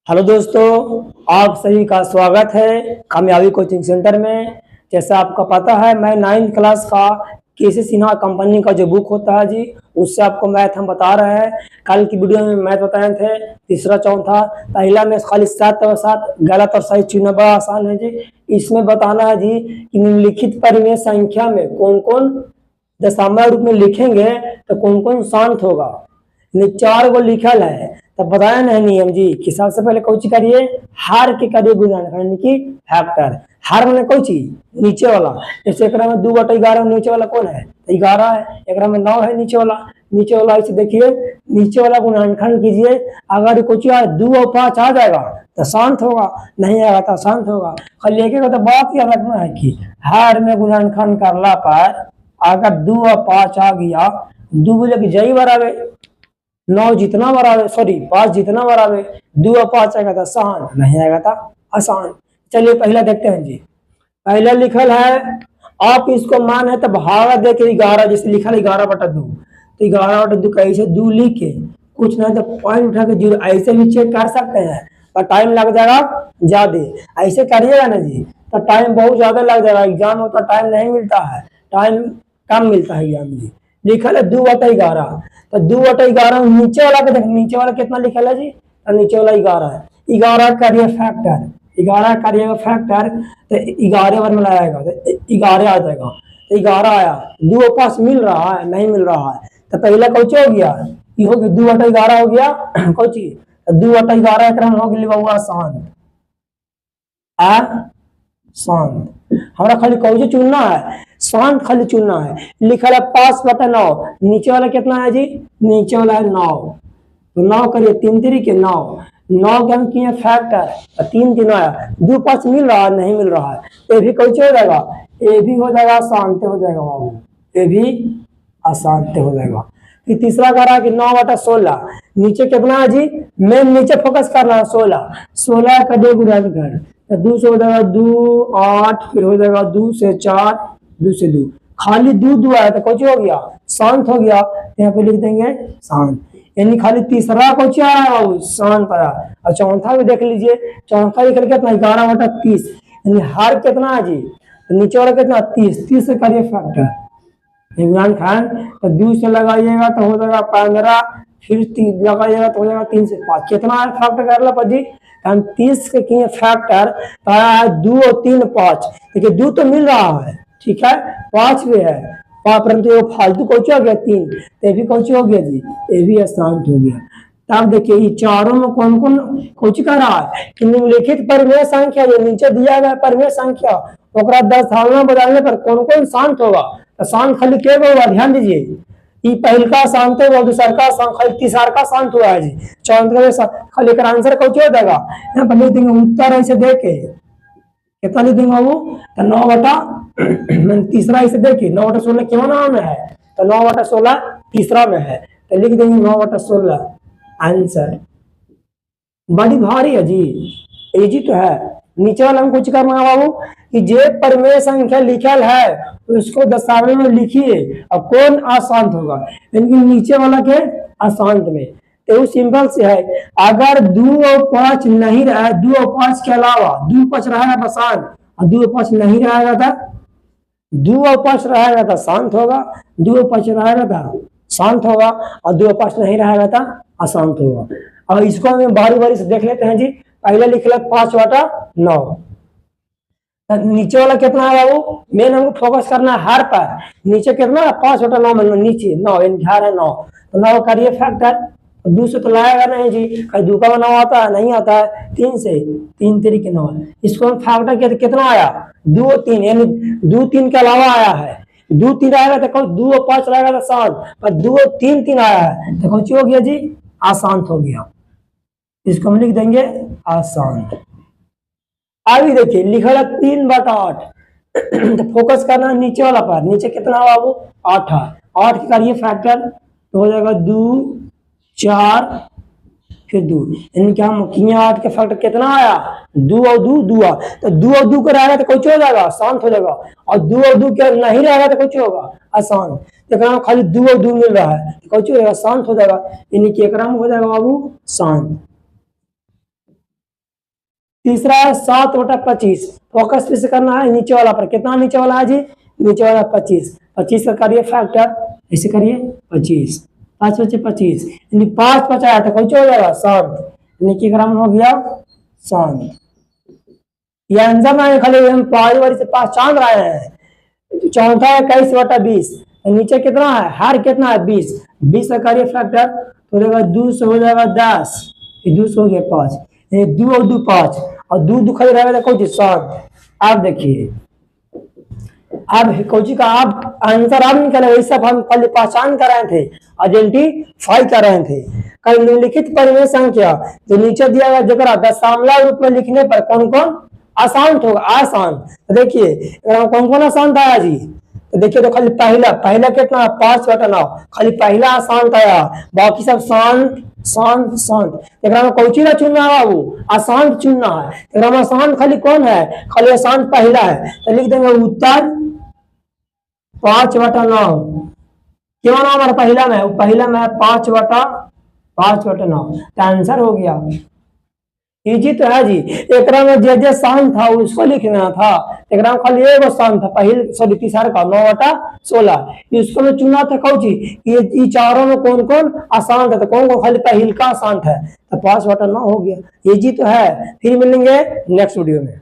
Hello दोस्तों, आप सभी का स्वागत है कामयाबी कोचिंग सेंटर में। जैसा आपको पता है, मैं 9th क्लास का केसी सिन्हा कंपनी का जो बुक होता है जी, उससे आपको मैथ हम बता रहे हैं। कल की वीडियो में मैथ बताए थे, तीसरा चौथा। पहला में खाली 7 और 7 गलत और सही चुनना बड़ा आसान है जी। इसमें बताना है जी कि निम्नलिखित परिमेय संख्या में कौन कौन दशामय रूप में लिखेंगे तो कौन कौन शांत होगा। 4 गो लिखल है, तब बताया नहीं नियम जी कि सबसे पहले कौन चीज करिए, हार के करिए गुणन यानी कि फैक्टर। हार मैंने कौन चीज नीचे वाला, जैसे एक में 2/11 नीचे वाला कौन है, 11 है। एक में 9 है नीचे वाला इसे देखिए, नीचे वाला गुणनखंड कीजिए। अगर कुछ 2 और 5 आ जाएगा तो शांत होगा, नहीं आएगा तो शांत होगा। खाली एक तो बात याद रखना है कि हार में गुणनखंड करला पर अगर 2 और 5 आ गया, 2 बोले कि जई बराबर 9 जितना बराबर, सॉरी 5 जितना बराबर, 2 और 5 आएगा था आसान, नहीं आएगा था आसान। चलिए पहला देखते हैं जी। पहला लिखल है, आप इसको मान है तो भागा दे के 11, जैसे लिखा है 11/2, तो 11/2 कैसे 2 लिख के कुछ नहीं तो पॉइंट उठा के 0 ऐसे भी चेक कर सकते हैं, पर टाइम लग जाएगा ज्यादा। ऐसे करिएगा ना जी तो टाइम बहुत ज्यादा लग जाएगा। एग्जाम में तो टाइम नहीं मिलता है, टाइम कम मिलता है एग्जाम में। लिखल है 2/11, तो 2/11 नीचे वाला के देख, नीचे वाला कितना लिखल है जी, तो नीचे वाला 11 है। 11 करिए फैक्टर, 11 करिएगा फैक्टर तो 11 बार में लाएगा तो 11 आ जाएगा। तो 11 आया, 2 और 5 मिल रहा है, नहीं मिल रहा है, तो पहला कौच हो गया, ये हो गया 2/11 हो गया कौची, 2/11 क्रम हो गया हुआ शांत। शांत हमारा खाली कौन चुनना है, शांत खाली चुनना है। लिखा है 5/9, नीचे वाला कितना है जी, नीचे वाला है 9, तो 9 करिए 3 3 के 9, 9 के हम किए फैक्टर, 3 3 आया, 2 5 मिल रहा है, नहीं मिल रहा है, ये भी कैसे हो जाएगा, ये भी हो जाएगा शांत हो जाएगा बाबू, ये भी अशांत हो जाएगा। फिर तीसरा कह रहा है कि 9/16, नीचे कितना है जी, मेन नीचे फोकस करना है, 16 का 2 गुणनखंड, तो 2 से हो जाएगा 2 8, फिर हो जाएगा 2 से 4, 2 से 2, खाली 2 2 आया तो कुछ हो गया शांत हो गया, यहाँ पे लिख देंगे शांत। यानी खाली तीसरा कुछ आया शांत आया। और चौथा भी देख लीजिए, चौथा लिख कितना 11/30, यानी हार कितना है जी, नीचे वाला कितना 30, 30 से करिए फैक्टर इमरान खान, तो 2 से लगाइएगा तो हो जाएगा 15, फिर 3 लगाइएगा तो हो जाएगा 3 से 5, कितना है फैक्टर कर लो जी, हम 30 के किए फैक्टर तो आया है 2 और 3 5, देखिए 2 तो मिल रहा है, ठीक है 5 भी है, परंतु ये फालतू कौच हो गया 3, ये भी कौच हो गया जी, ये भी अशांत हो गया। तब देखिए ये चारों में कौन कौन कौच कर रहा है कि निम्नलिखित परिमेय संख्या जो नीचे दिया गया परिमेय संख्या, ओकरा 10 धारणा बदलने पर कौन कौन शांत होगा, तो शांत खाली के होगा, ध्यान दीजिए, ये पहलका शांत होगा, दूसरा शांत, खाली तीसरा शांत हुआ है जी, चौथा खाली का आंसर कौच हो जाएगा, यहाँ पर लिख देंगे उत्तर ऐसे देखे कितना लिख देंगे बाबू, तो 9 तीसरा इसे देखिए 9/16 क्यों नाम है, तो 9/16 तीसरा में है, तो लिख देंगे 9/16 आंसर। बड़ी भारी है जी, इजी तो है। नीचे वाला हम कुछ करना है बाबू कि जे परिमेय संख्या लिखल है उसको दशांश में लिखिए और कौन अशांत होगा, यानी नीचे वाला के अशांत में। तो सिंपल से है, अगर 2 और 5 नहीं रहा, 2 और 5 के अलावा 2 5 रहेगा तो शांत, और 2 और 5 नहीं रहेगा था, 2 और 5 रहेगा तो शांत होगा, 2 और 5 रहेगा तो शांत होगा, और 2 और 5 नहीं रहेगा तो अशांत होगा। और इसको हम बारी बारी से देख लेते हैं जी। पहले लिख लिया 5/9, नीचे वाला कितना है बाबू, मेन हमको फोकस करना है हर पर, नीचे कितना है 5/9 में नीचे 9 है 9, तो 9 करिए फैक्टर, 2 से तो लाएगा नहीं जी, कहीं 2 का 9 आता है, नहीं आता है, 3 से 3 3 के 9, इसको हम फैक्टर किया तो कितना आया 2 और 3, यानी 2 3 के अलावा आया है, 2 3 आएगा तो 2 और 5 रहेगा तो शांत, पर 2 और 3 3 आया है तो कौन हो गया जी, अशांत हो गया, इसको हम लिख देंगे अशांत। अभी देखिए लिखा है 3/8 तो फोकस करना है नीचे वाला पर, नीचे कितना बाबू 8 है, 8 के करिए फैक्टर तो हो जाएगा 2 4 फिर 2, यानी कि हम किए 8 के फैक्टर कितना आया 2 और 2 2 आ, तो 2 और 2 का रहेगा तो कुछ हो जाएगा शांत हो जाएगा, और 2 और 2 के नहीं रहेगा तो कुछ होगा अशांत, तो खाली 2 और 2 मिल रहा है तो कुछ हो जाएगा शांत हो जाएगा, यानी कि एक हो जाएगा बाबू शांत। तीसरा है 7/25, फोकस किस करना है, नीचे वाला पर। कितना नीचे वाला है जी, नीचे वाला 25, 25 का करिए फैक्टर, ऐसे करिए 25, 5 बचे 25, यानी 5 बचा तो कौन हो जाएगा, शांत, यानी कि ग्राम हो गया शांत। ये आंसर ना है, खाली हम बारी से पहचान रहे हैं। चौथा है 21/20, नीचे कितना है, हर कितना है 20, 20 का करिए फैक्टर तो देगा 2 से हो जाएगा 10, ये 2 से हो गया 5, ये 2 और 2 5, और 2 2 खाली रहेगा तो कुछ शांत। आप देखिए अब कोची का आप आंसर आप निकाले, वही सब हम पहले पहचान कर रहे थे, आइडेंटिफाई कर रहे थे। कल निम्नलिखित परिमेय संख्या जो नीचे दिया गया जगह दशमलव रूप में लिखने पर कौन कौन आसान होगा, आसान। तो देखिए कौन कौन आसान था जी, तो देखिए तो खाली पहला कितना 5/9, खाली पहला आसान था, बाकी सब शांत शांत शांत। में कौची ना चुनना है बाबू, आसान चुनना है। आसान खाली कौन है, खाली आसान पहला है, तो लिख देंगे उत्तर 5/9। क्यों ना हमारा पहला में, पहला में 5/9, तो आंसर हो गया। इजी तो है जी। एक में जे शांत था उसको लिखना था, एक खाली एगो शांत था, पहले सॉरी तीसरा का 9/16, इसको मैं चुना था कौची, ये चारों में कौन कौन आसान था, तो कौन कौन खाली पहल का आसान है, तो 5/9 हो गया। इजी तो है। फिर मिलेंगे नेक्स्ट वीडियो में।